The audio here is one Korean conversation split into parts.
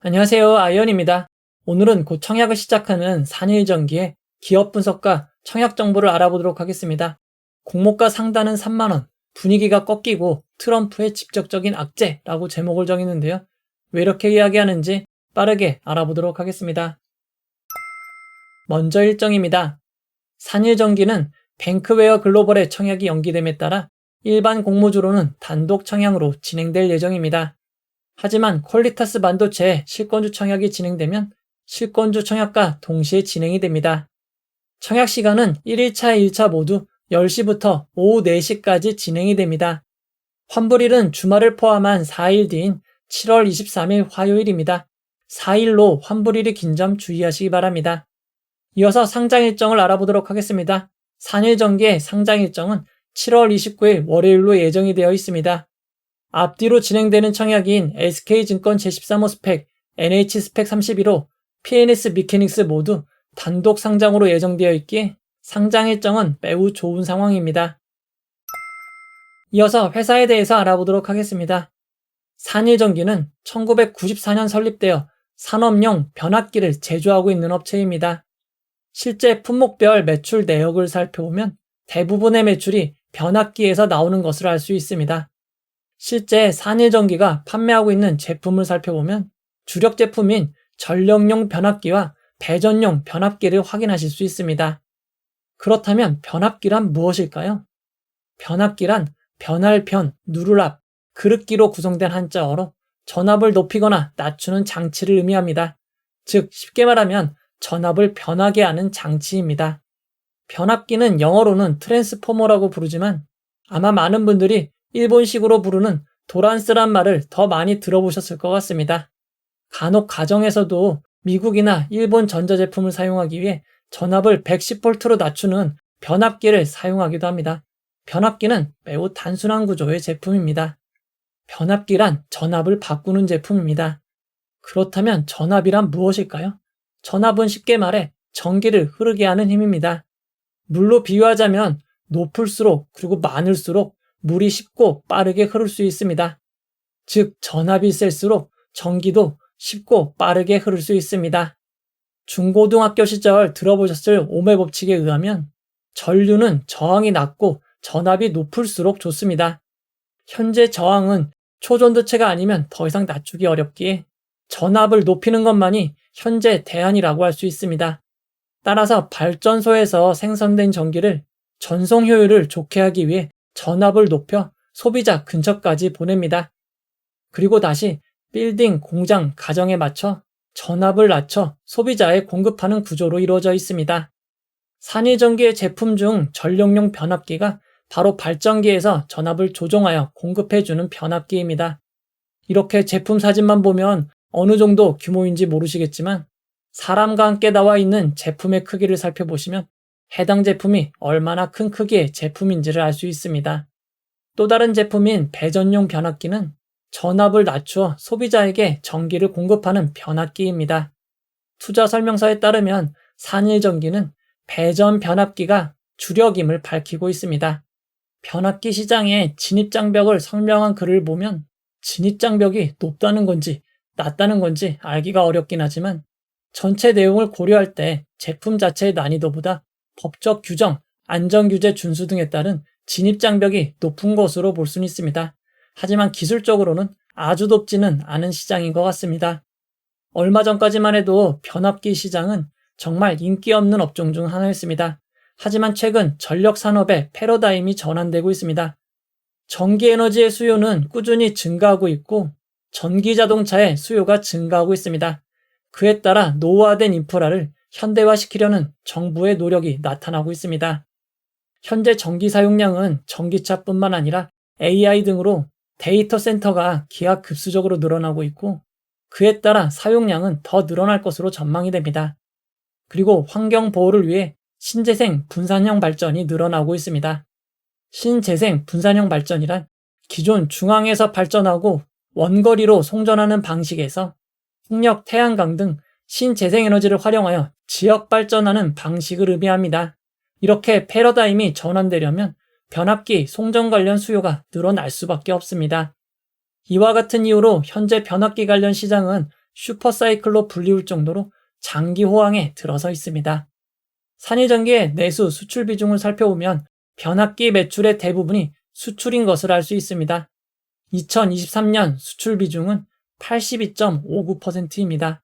안녕하세요. 아이언입니다. 오늘은 곧 청약을 시작하는 산일전기의 기업 분석과 청약 정보를 알아보도록 하겠습니다. 공모가 상단은 3만원, 분위기가 꺾이고 트럼프의 직접적인 악재라고 제목을 정했는데요. 왜 이렇게 이야기하는지 빠르게 알아보도록 하겠습니다. 먼저 일정입니다. 산일전기는 뱅크웨어 글로벌의 청약이 연기됨에 따라 일반 공모주로는 단독 청약으로 진행될 예정입니다. 하지만 퀄리타스 반도체의 실권주 청약이 진행되면 실권주 청약과 동시에 진행이 됩니다. 청약 시간은 1일차, 2일차 모두 10시부터 오후 4시까지 진행이 됩니다. 환불일은 주말을 포함한 4일 뒤인 7월 23일 화요일입니다. 4일로 환불일이 긴 점 주의하시기 바랍니다. 이어서 상장 일정을 알아보도록 하겠습니다. 산일전기의 상장 일정은 7월 29일 월요일로 예정이 되어 있습니다. 앞뒤로 진행되는 청약인 SK증권 제13호 스펙, NH스펙 31호, PNS 미케닉스 모두 단독 상장으로 예정되어 있기에 상장 일정은 매우 좋은 상황입니다. 이어서 회사에 대해서 알아보도록 하겠습니다. 산일전기는 1994년 설립되어 산업용 변압기를 제조하고 있는 업체입니다. 실제 품목별 매출 내역을 살펴보면 대부분의 매출이 변압기에서 나오는 것을 알 수 있습니다. 실제 산일전기가 판매하고 있는 제품을 살펴보면 주력 제품인 전력용 변압기와 배전용 변압기를 확인하실 수 있습니다. 그렇다면 변압기란 무엇일까요? 변압기란 변할 변, 누를 앞, 그릇기로 구성된 한자어로 전압을 높이거나 낮추는 장치를 의미합니다. 즉 쉽게 말하면 전압을 변하게 하는 장치입니다. 변압기는 영어로는 트랜스포머라고 부르지만 아마 많은 분들이 일본식으로 부르는 도란스란 말을 더 많이 들어보셨을 것 같습니다. 간혹 가정에서도 미국이나 일본 전자제품을 사용하기 위해 전압을 110V로 낮추는 변압기를 사용하기도 합니다. 변압기는 매우 단순한 구조의 제품입니다. 변압기란 전압을 바꾸는 제품입니다. 그렇다면 전압이란 무엇일까요? 전압은 쉽게 말해 전기를 흐르게 하는 힘입니다. 물로 비유하자면 높을수록 그리고 많을수록 물이 쉽고 빠르게 흐를 수 있습니다. 즉 전압이 셀수록 전기도 쉽고 빠르게 흐를 수 있습니다. 중고등학교 시절 들어보셨을 ohm의 법칙에 의하면 전류는 저항이 낮고 전압이 높을수록 좋습니다. 현재 저항은 초전도체가 아니면 더 이상 낮추기 어렵기에 전압을 높이는 것만이 현재 대안이라고 할 수 있습니다. 따라서 발전소에서 생성된 전기를 전송 효율을 좋게 하기 위해 전압을 높여 소비자 근처까지 보냅니다. 그리고 다시 빌딩, 공장, 가정에 맞춰 전압을 낮춰 소비자에 공급하는 구조로 이루어져 있습니다. 산일전기의 제품 중 전력용 변압기가 바로 발전기에서 전압을 조정하여 공급해주는 변압기입니다. 이렇게 제품 사진만 보면 어느 정도 규모인지 모르시겠지만 사람과 함께 나와 있는 제품의 크기를 살펴보시면 해당 제품이 얼마나 큰 크기의 제품인지를 알 수 있습니다. 또 다른 제품인 배전용 변압기는 전압을 낮추어 소비자에게 전기를 공급하는 변압기입니다. 투자 설명서에 따르면 산일전기는 배전 변압기가 주력임을 밝히고 있습니다. 변압기 시장의 진입장벽을 설명한 글을 보면 진입장벽이 높다는 건지 낮다는 건지 알기가 어렵긴 하지만 전체 내용을 고려할 때 제품 자체의 난이도보다 법적 규정, 안전규제 준수 등에 따른 진입장벽이 높은 것으로 볼 수는 있습니다. 하지만 기술적으로는 아주 높지는 않은 시장인 것 같습니다. 얼마 전까지만 해도 변압기 시장은 정말 인기 없는 업종 중 하나였습니다. 하지만 최근 전력 산업의 패러다임이 전환되고 있습니다. 전기 에너지의 수요는 꾸준히 증가하고 있고 전기 자동차의 수요가 증가하고 있습니다. 그에 따라 노후화된 인프라를 현대화시키려는 정부의 노력이 나타나고 있습니다. 현재 전기 사용량은 전기차뿐만 아니라 AI 등으로 데이터 센터가 기하급수적으로 늘어나고 있고 그에 따라 사용량은 더 늘어날 것으로 전망이 됩니다. 그리고 환경 보호를 위해 신재생 분산형 발전이 늘어나고 있습니다. 신재생 분산형 발전이란 기존 중앙에서 발전하고 원거리로 송전하는 방식에서 풍력, 태양광 등 신재생에너지를 활용하여 지역 발전하는 방식을 의미합니다. 이렇게 패러다임이 전환되려면 변압기, 송전 관련 수요가 늘어날 수밖에 없습니다. 이와 같은 이유로 현재 변압기 관련 시장은 슈퍼사이클로 불리울 정도로 장기 호황에 들어서 있습니다. 산일전기의 내수 수출 비중을 살펴보면 변압기 매출의 대부분이 수출인 것을 알 수 있습니다. 2023년 수출 비중은 82.59%입니다.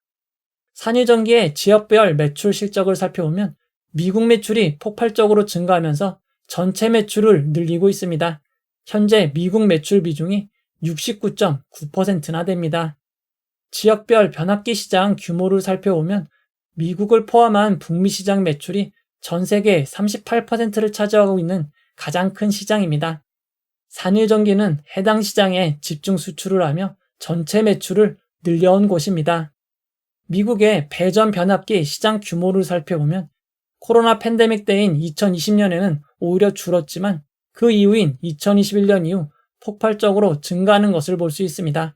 산일전기의 지역별 매출 실적을 살펴보면 미국 매출이 폭발적으로 증가하면서 전체 매출을 늘리고 있습니다. 현재 미국 매출 비중이 69.9%나 됩니다. 지역별 변압기 시장 규모를 살펴보면 미국을 포함한 북미 시장 매출이 전 세계 38%를 차지하고 있는 가장 큰 시장입니다. 산일전기는 해당 시장에 집중 수출을 하며 전체 매출을 늘려온 곳입니다. 미국의 배전 변압기 시장 규모를 살펴보면 코로나 팬데믹 때인 2020년에는 오히려 줄었지만 그 이후인 2021년 이후 폭발적으로 증가하는 것을 볼 수 있습니다.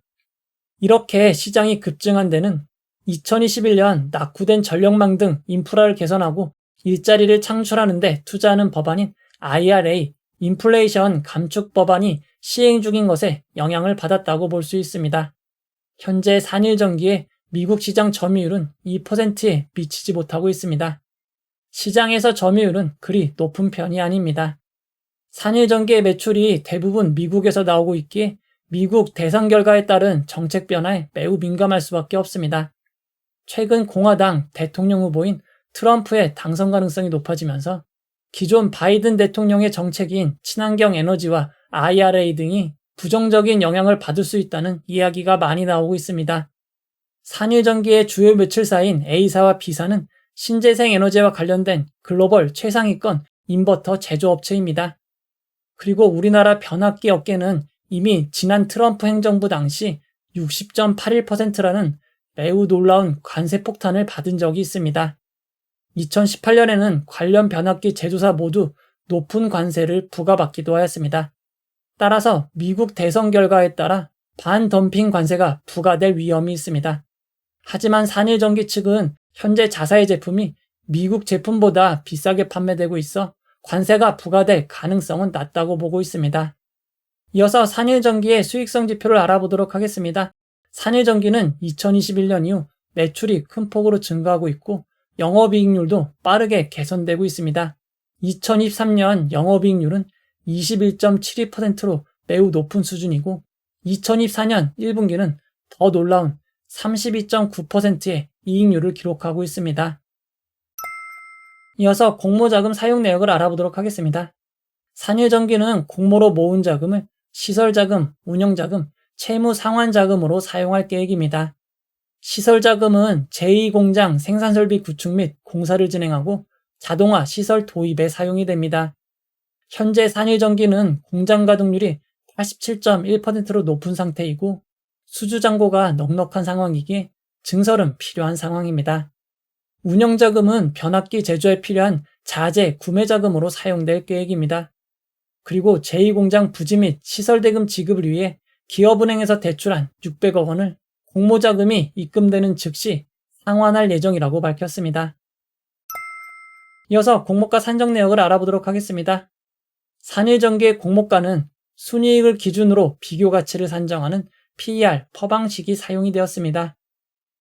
이렇게 시장이 급증한 데는 2021년 낙후된 전력망 등 인프라를 개선하고 일자리를 창출하는 데 투자하는 법안인 IRA, 인플레이션 감축 법안이 시행 중인 것에 영향을 받았다고 볼 수 있습니다. 현재 산일전기의 미국 시장 점유율은 2%에 미치지 못하고 있습니다. 시장에서 점유율은 그리 높은 편이 아닙니다. 산일전기의 매출이 대부분 미국에서 나오고 있기에 미국 대선 결과에 따른 정책 변화에 매우 민감할 수밖에 없습니다. 최근 공화당 대통령 후보인 트럼프의 당선 가능성이 높아지면서 기존 바이든 대통령의 정책인 친환경 에너지와 IRA 등이 부정적인 영향을 받을 수 있다는 이야기가 많이 나오고 있습니다. 산일전기의 주요 매출사인 A사와 B사는 신재생 에너지와 관련된 글로벌 최상위권 인버터 제조업체입니다. 그리고 우리나라 변압기 업계는 이미 지난 트럼프 행정부 당시 60.81%라는 매우 놀라운 관세 폭탄을 받은 적이 있습니다. 2018년에는 관련 변압기 제조사 모두 높은 관세를 부과받기도 하였습니다. 따라서 미국 대선 결과에 따라 반덤핑 관세가 부과될 위험이 있습니다. 하지만 산일전기 측은 현재 자사의 제품이 미국 제품보다 비싸게 판매되고 있어 관세가 부과될 가능성은 낮다고 보고 있습니다. 이어서 산일전기의 수익성 지표를 알아보도록 하겠습니다. 산일전기는 2021년 이후 매출이 큰 폭으로 증가하고 있고 영업이익률도 빠르게 개선되고 있습니다. 2023년 영업이익률은 21.72%로 매우 높은 수준이고 2024년 1분기는 더 놀라운 32.9%의 이익률을 기록하고 있습니다. 이어서 공모자금 사용 내역을 알아보도록 하겠습니다. 산일전기는 공모로 모은 자금을 시설자금, 운영자금, 채무상환자금으로 사용할 계획입니다. 시설자금은 제2공장 생산설비 구축 및 공사를 진행하고 자동화 시설 도입에 사용이 됩니다. 현재 산일전기는 공장 가동률이 87.1%로 높은 상태이고 수주잔고가 넉넉한 상황이기에 증설은 필요한 상황입니다. 운영자금은 변압기 제조에 필요한 자재 구매자금으로 사용될 계획입니다. 그리고 제2공장 부지 및 시설대금 지급을 위해 기업은행에서 대출한 600억 원을 공모자금이 입금되는 즉시 상환할 예정이라고 밝혔습니다. 이어서 공모가 산정 내역을 알아보도록 하겠습니다. 산일전기의 공모가는 순이익을 기준으로 비교가치를 산정하는 PER 퍼방식이 사용이 되었습니다.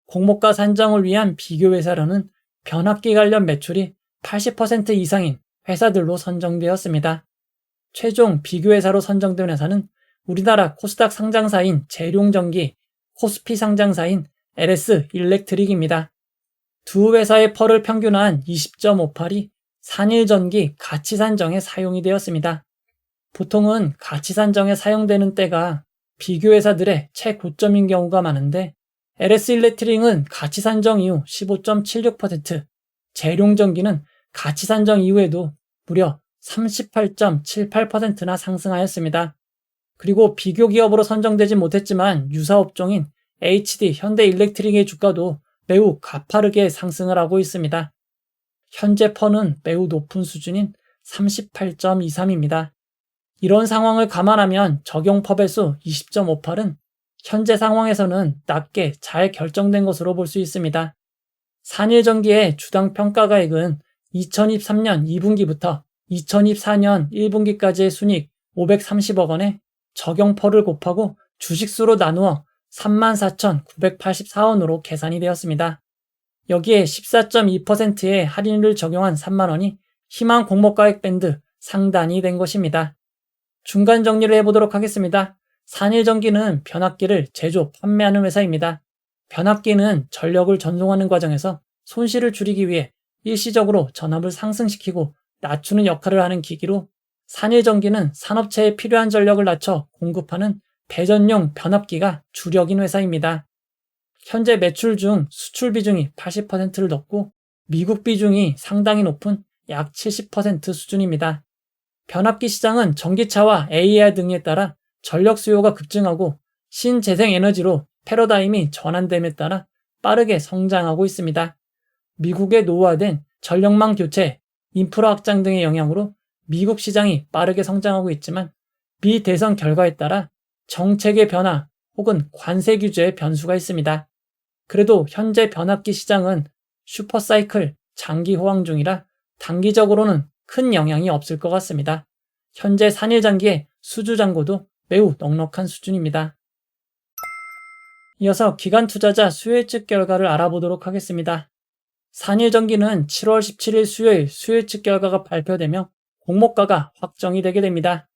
공모가 산정을 위한 비교회사로는 변압기 관련 매출이 80% 이상인 회사들로 선정되었습니다. 최종 비교회사로 선정된 회사는 우리나라 코스닥 상장사인 재룡전기, 코스피 상장사인 LS 일렉트릭입니다. 두 회사의 펄을 평균한 20.58이 산일전기 가치 산정에 사용이 되었습니다. 보통은 가치 산정에 사용되는 때가 비교회사들의 최고점인 경우가 많은데 LS 일렉트릭은 가치 산정 이후 15.76%, 재룡전기는 가치 산정 이후에도 무려 38.78%나 상승하였습니다. 그리고 비교 기업으로 선정되지 못했지만 유사 업종인 HD 현대일렉트릭의 주가도 매우 가파르게 상승을 하고 있습니다. 현재 펀은 매우 높은 수준인 38.23입니다. 이런 상황을 감안하면 적용 퍼배수 20.58은 현재 상황에서는 낮게 잘 결정된 것으로 볼 수 있습니다. 산일전기의 주당 평가가액은 2023년 2분기부터 2024년 1분기까지의 순이익 530억 원에 적용 펄을 곱하고 주식수로 나누어 34,984원으로 계산이 되었습니다. 여기에 14.2%의 할인율을 적용한 3만원이 희망 공모가액 밴드 상단이 된 것입니다. 중간 정리를 해보도록 하겠습니다. 산일전기는 변압기를 제조, 판매하는 회사입니다. 변압기는 전력을 전송하는 과정에서 손실을 줄이기 위해 일시적으로 전압을 상승시키고 낮추는 역할을 하는 기기로, 산일전기는 산업체에 필요한 전력을 낮춰 공급하는 배전용 변압기가 주력인 회사입니다. 현재 매출 중 수출 비중이 80%를 넘고 미국 비중이 상당히 높은 약 70% 수준입니다. 변압기 시장은 전기차와 AI 등에 따라 전력 수요가 급증하고 신재생에너지로 패러다임이 전환됨에 따라 빠르게 성장하고 있습니다. 미국의 노후화된 전력망 교체, 인프라 확장 등의 영향으로 미국 시장이 빠르게 성장하고 있지만 미대선 결과에 따라 정책의 변화 혹은 관세 규제의 변수가 있습니다. 그래도 현재 변압기 시장은 슈퍼사이클 장기 호황 중이라 단기적으로는 큰 영향이 없을 것 같습니다. 현재 산일장기의 수주잔고도 매우 넉넉한 수준입니다. 이어서 기관 투자자 수요 예측 결과를 알아보도록 하겠습니다. 산일전기는 7월 17일 수요일 수요 예측 결과가 발표되며 공모가가 확정이 되게 됩니다.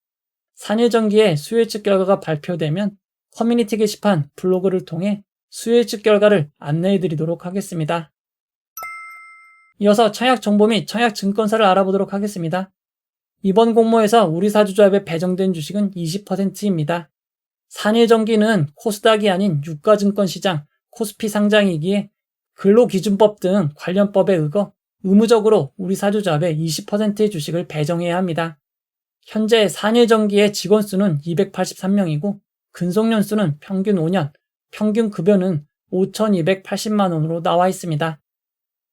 산일전기의 수요 예측 결과가 발표되면 커뮤니티 게시판 블로그를 통해 수요 예측 결과를 안내해 드리도록 하겠습니다. 이어서 청약정보 및 청약증권사를 알아보도록 하겠습니다. 이번 공모에서 우리사주조합에 배정된 주식은 20%입니다. 산일전기는 코스닥이 아닌 유가증권시장 코스피 상장이기에 근로기준법 등 관련 법에 의거 의무적으로 우리사주조합에 20%의 주식을 배정해야 합니다. 현재 산일전기의 직원수는 283명이고 근속연수는 평균 5년, 평균 급여는 5,280만 원으로 나와 있습니다.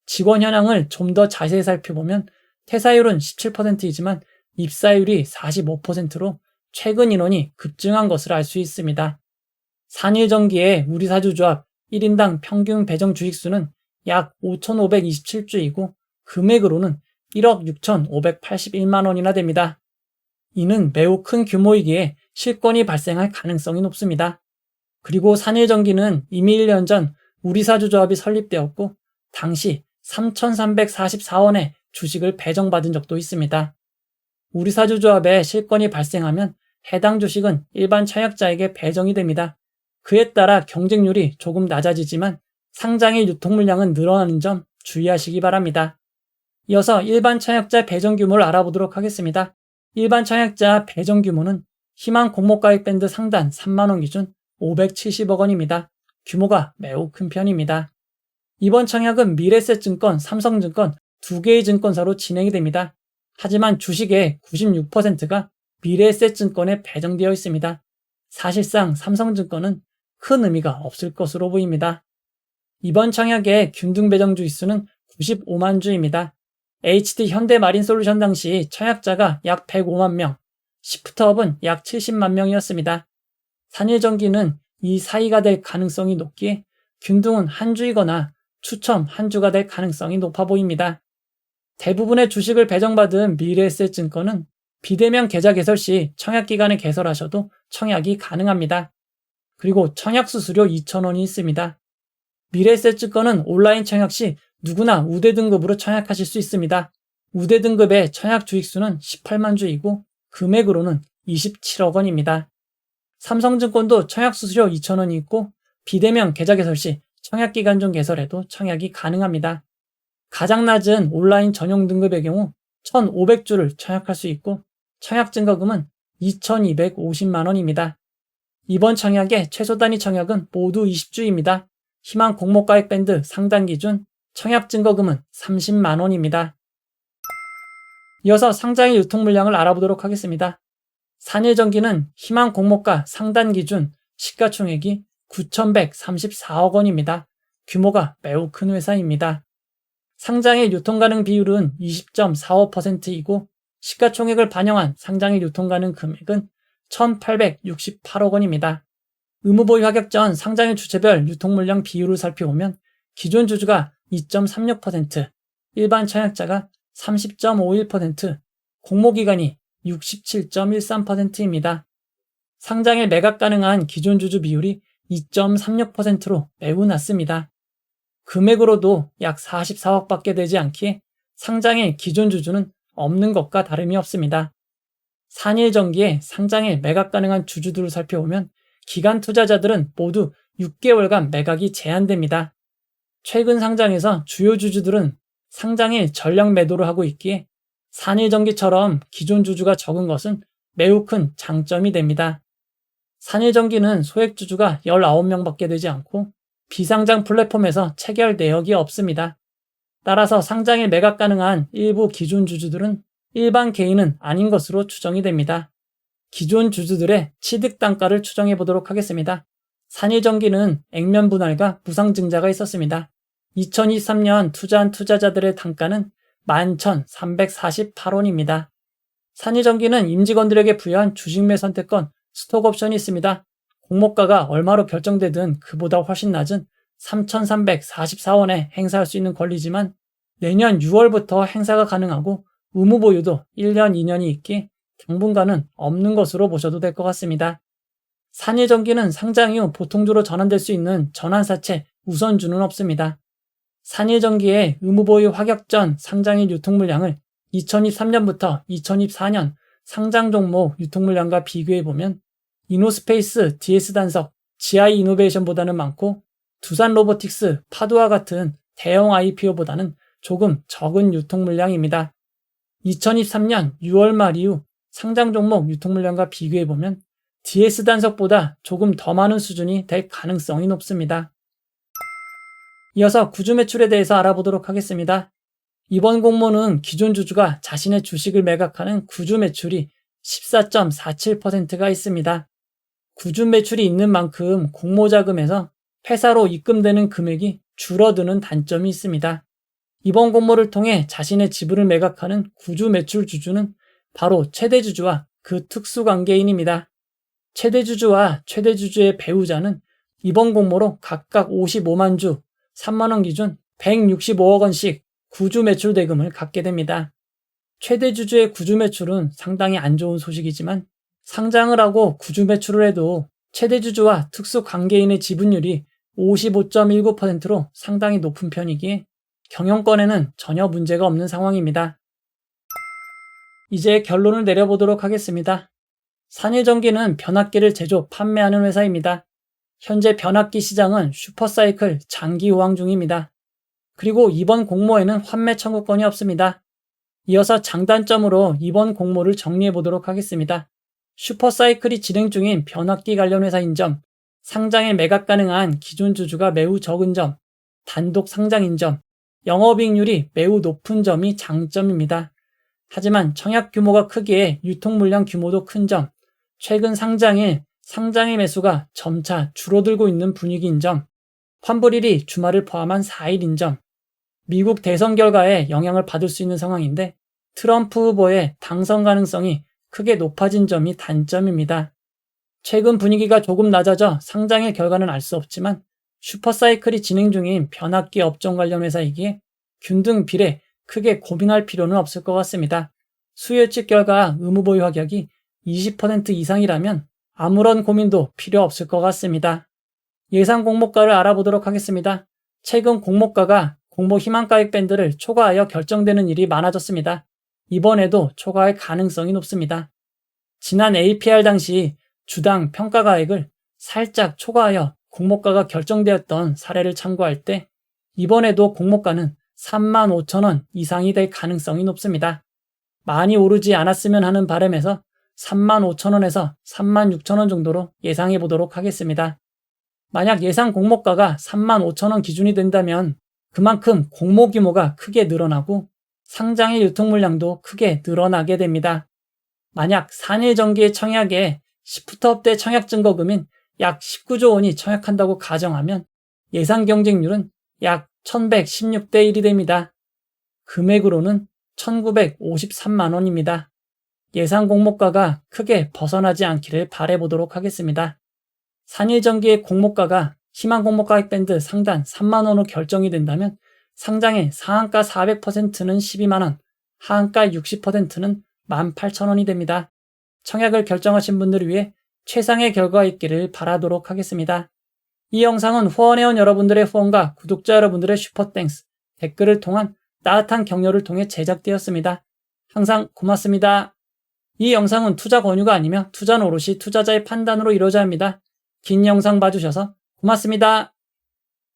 직원 현황을 좀 더 자세히 살펴보면 퇴사율은 17%이지만 입사율이 45%로 최근 인원이 급증한 것을 알 수 있습니다. 산일전기의 우리사주조합 1인당 평균 배정 주식수는 약 5,527주이고 금액으로는 1억 6,581만 원이나 됩니다. 이는 매우 큰 규모이기에 실권이 발생할 가능성이 높습니다. 그리고 산일전기는 이미 1년 전 우리사주조합이 설립되었고 당시 3,344원의 주식을 배정받은 적도 있습니다. 우리사주조합에 실권이 발생하면 해당 주식은 일반 청약자에게 배정이 됩니다. 그에 따라 경쟁률이 조금 낮아지지만 상장의 유통 물량은 늘어나는 점 주의하시기 바랍니다. 이어서 일반 청약자 배정 규모를 알아보도록 하겠습니다. 일반 청약자 배정 규모는 희망 공모가액 밴드 상단 3만원 기준 570억 원입니다. 규모가 매우 큰 편입니다. 이번 청약은 미래에셋증권, 삼성증권 두 개의 증권사로 진행이 됩니다. 하지만 주식의 96%가 미래에셋증권에 배정되어 있습니다. 사실상 삼성증권은 큰 의미가 없을 것으로 보입니다. 이번 청약의 균등 배정 주식수는 95만 주입니다. HD 현대마린솔루션 당시 청약자가 약 105만 명, 시프트업은 약 70만 명이었습니다. 산일전기는 이 사이가 될 가능성이 높기에 균등은 한 주이거나 추첨 한 주가 될 가능성이 높아 보입니다. 대부분의 주식을 배정받은 미래에셋증권은 비대면 계좌 개설 시 청약기간에 개설하셔도 청약이 가능합니다. 그리고 청약 수수료 2,000원이 있습니다. 미래에셋증권은 온라인 청약 시 누구나 우대 등급으로 청약하실 수 있습니다. 우대 등급의 청약 주식수는 18만 주이고 금액으로는 27억 원입니다. 삼성증권도 청약 수수료 2,000원이 있고 비대면 계좌 개설 시 청약기간 중 개설해도 청약이 가능합니다. 가장 낮은 온라인 전용 등급의 경우 1,500주를 청약할 수 있고 청약 증거금은 2,250만 원입니다. 이번 청약의 최소 단위 청약은 모두 20주입니다. 희망 공모가액 밴드 상단 기준 청약 증거금은 30만 원입니다. 이어서 상장의 유통 물량을 알아보도록 하겠습니다. 산일전기는 희망 공모가 상단 기준 시가총액이 9,134억 원입니다. 규모가 매우 큰 회사입니다. 상장의 유통 가능 비율은 20.45%이고 시가총액을 반영한 상장의 유통 가능 금액은 1,868억 원입니다. 의무보유 하격 전 상장의 주체별 유통 물량 비율을 살펴보면 기존 주주가 2.36%, 일반 청약자가 30.51%, 공모기관이 67.13%입니다. 상장에 매각 가능한 기존 주주 비율이 2.36%로 매우 낮습니다. 금액으로도 약 44억밖에 되지 않기에 상장일 기존 주주는 없는 것과 다름이 없습니다. 산일전기에 상장일 매각 가능한 주주들을 살펴보면 기관 투자자들은 모두 6개월간 매각이 제한됩니다. 최근 상장에서 주요 주주들은 상장일 전량 매도를 하고 있기에 산일전기처럼 기존 주주가 적은 것은 매우 큰 장점이 됩니다. 산일전기는 소액 주주가 19명밖에 되지 않고 비상장 플랫폼에서 체결 내역이 없습니다. 따라서 상장일 매각 가능한 일부 기존 주주들은 일반 개인은 아닌 것으로 추정이 됩니다. 기존 주주들의 취득 단가를 추정해 보도록 하겠습니다. 산일전기는 액면 분할과 무상 증자가 있었습니다. 2023년 투자한 투자자들의 단가는 11,348원입니다. 산일전기는 임직원들에게 부여한 주식매 선택권, 스톡옵션이 있습니다. 공모가가 얼마로 결정되든 그보다 훨씬 낮은 3,344원에 행사할 수 있는 권리지만 내년 6월부터 행사가 가능하고 의무 보유도 1년, 2년이 있기에 당분간은 없는 것으로 보셔도 될 것 같습니다. 산일전기는 상장 이후 보통주로 전환될 수 있는 전환사채 우선주는 없습니다. 산일전기의 의무보유 하격 전 상장일 유통물량을 2023년부터 2024년 상장 종목 유통물량과 비교해보면 이노스페이스 DS단석, GI이노베이션보다는 많고 두산로보틱스, 파도와 같은 대형 IPO보다는 조금 적은 유통물량입니다. 2023년 6월 말 이후 상장 종목 유통물량과 비교해보면 DS단석보다 조금 더 많은 수준이 될 가능성이 높습니다. 이어서 구주 매출에 대해서 알아보도록 하겠습니다. 이번 공모는 기존 주주가 자신의 주식을 매각하는 구주 매출이 14.47%가 있습니다. 구주 매출이 있는 만큼 공모자금에서 회사로 입금되는 금액이 줄어드는 단점이 있습니다. 이번 공모를 통해 자신의 지분을 매각하는 구주 매출 주주는 바로 최대 주주와 그 특수관계인입니다. 최대 주주와 최대 주주의 배우자는 이번 공모로 각각 55만 주, 3만 원 기준 165억 원씩 구주 매출 대금을 갖게 됩니다. 최대 주주의 구주 매출은 상당히 안 좋은 소식이지만 상장을 하고 구주 매출을 해도 최대 주주와 특수관계인의 지분율이 55.19%로 상당히 높은 편이기에 경영권에는 전혀 문제가 없는 상황입니다. 이제 결론을 내려보도록 하겠습니다. 산일전기는 변압기를 제조, 판매하는 회사입니다. 현재 변압기 시장은 슈퍼사이클 장기 호황 중입니다. 그리고 이번 공모에는 환매 청구권이 없습니다. 이어서 장단점으로 이번 공모를 정리해 보도록 하겠습니다. 슈퍼사이클이 진행 중인 변압기 관련 회사인 점, 상장에 매각 가능한 기존 주주가 매우 적은 점, 단독 상장인 점, 영업이익률이 매우 높은 점이 장점입니다. 하지만 청약 규모가 크기에 유통 물량 규모도 큰 점, 최근 상장의 매수가 점차 줄어들고 있는 분위기인 점, 환불일이 주말을 포함한 4일인 점, 미국 대선 결과에 영향을 받을 수 있는 상황인데 트럼프 후보의 당선 가능성이 크게 높아진 점이 단점입니다. 최근 분위기가 조금 낮아져 상장의 결과는 알 수 없지만 슈퍼사이클이 진행 중인 변압기 업종 관련 회사이기에 균등 비례 크게 고민할 필요는 없을 것 같습니다. 수요 예측 결과 의무 보유 가격이 20% 이상이라면 아무런 고민도 필요 없을 것 같습니다. 예상 공모가를 알아보도록 하겠습니다. 최근 공모가가 공모 희망가액 밴드를 초과하여 결정되는 일이 많아졌습니다. 이번에도 초과할 가능성이 높습니다. 지난 APR 당시 주당 평가가액을 살짝 초과하여 공모가가 결정되었던 사례를 참고할 때 이번에도 공모가는 35,000원 이상이 될 가능성이 높습니다. 많이 오르지 않았으면 하는 바람에서 35,000원에서 36,000원 정도로 예상해 보도록 하겠습니다. 만약 예상 공모가가 35,000원 기준이 된다면 그만큼 공모 규모가 크게 늘어나고 상장의 유통 물량도 크게 늘어나게 됩니다. 만약 산일전기의 청약에 시프트업대 청약 증거금인 약 19조 원이 청약한다고 가정하면 예상 경쟁률은 약 1116대 1이 됩니다. 금액으로는 1953만 원입니다. 예상 공모가가 크게 벗어나지 않기를 바라보도록 하겠습니다. 산일전기의 공모가가 희망 공모가액 밴드 상단 3만 원으로 결정이 된다면 상장의 상한가 400%는 12만 원, 하한가 60%는 18,000원이 됩니다. 청약을 결정하신 분들을 위해 최상의 결과가 있기를 바라도록 하겠습니다. 이 영상은 후원해온 여러분들의 후원과 구독자 여러분들의 슈퍼땡스, 댓글을 통한 따뜻한 격려를 통해 제작되었습니다. 항상 고맙습니다. 이 영상은 투자 권유가 아니며 투자는 오롯이 투자자의 판단으로 이루어져야 합니다. 긴 영상 봐주셔서 고맙습니다.